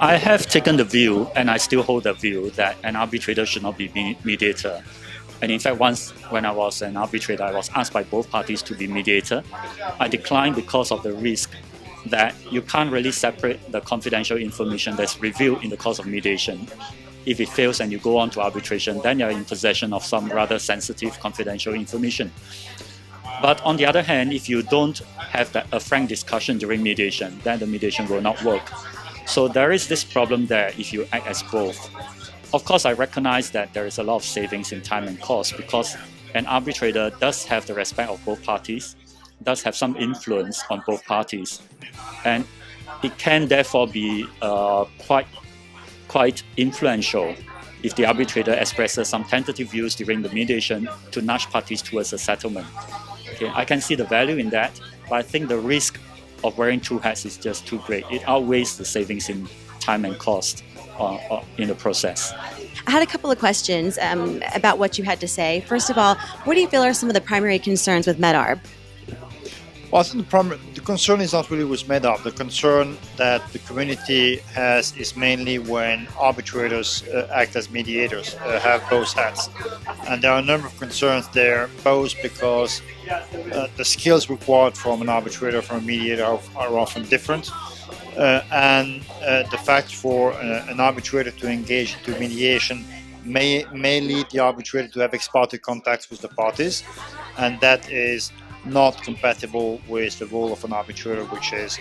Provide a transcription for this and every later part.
I have taken the view, and I still hold the view, that an arbitrator should not be mediator. And in fact, once when I was an arbitrator, I was asked by both parties to be mediator. I declined because of the risk that you can't really separate the confidential information that's revealed in the course of mediation. If it fails and you go on to arbitration, then you're in possession of some rather sensitive confidential information. But on the other hand, if you don't have a frank discussion during mediation, then the mediation will not work. So there is this problem there if you act as both. Of course, I recognize that there is a lot of savings in time and cost because an arbitrator does have the respect of both parties, does have some influence on both parties, and it can therefore be quite influential if the arbitrator expresses some tentative views during the mediation to nudge parties towards a settlement. Okay, I can see the value in that, but I think the risk of wearing two hats is just too great. It outweighs the savings in time and cost in the process. I had a couple of questions about what you had to say. First of all, what do you feel are some of the primary concerns with Med-Arb? Well, I think the concern is not really with Med-Arb. The concern that the community has is mainly when arbitrators act as mediators, have both hats. And there are a number of concerns there, both because the skills required from an arbitrator, from a mediator are often different. And the fact for an arbitrator to engage into mediation may lead the arbitrator to have ex parte contacts with the parties, and that is not compatible with the role of an arbitrator, which is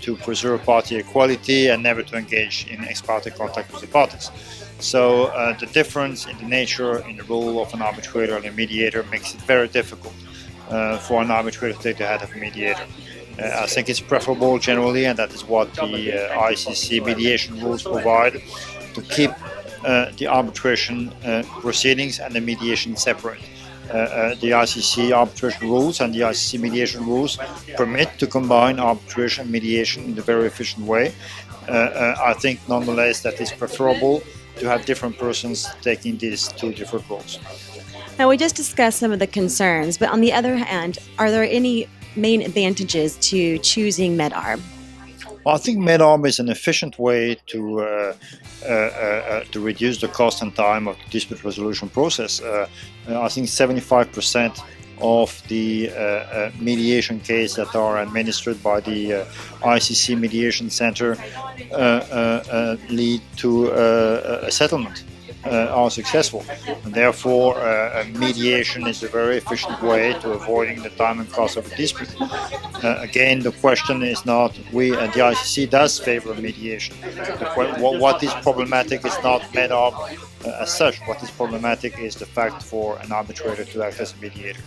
to preserve party equality and never to engage in ex parte contact with the parties. So the difference in the nature, in the role of an arbitrator and a mediator makes it very difficult for an arbitrator to take the head of a mediator. I think it's preferable generally, and that is what the ICC mediation rules provide, to keep the arbitration proceedings and the mediation separate. The ICC arbitration rules and the ICC mediation rules permit to combine arbitration and mediation in a very efficient way. I think nonetheless that it's preferable to have different persons taking these two different roles. Now, we just discussed some of the concerns, but on the other hand, are there any main advantages to choosing Med-Arb? Well, I think Med-Arb is an efficient way to reduce the cost and time of the dispute resolution process. I think 75% of the mediation cases that are administered by the ICC Mediation Center lead to a settlement, are successful. And therefore, mediation is a very efficient way to avoiding the time and cost of a dispute. Again, the question is not, the ICC does favor mediation. What is problematic is not Med-Arb as such. What is problematic is the fact for an arbitrator to act as a mediator.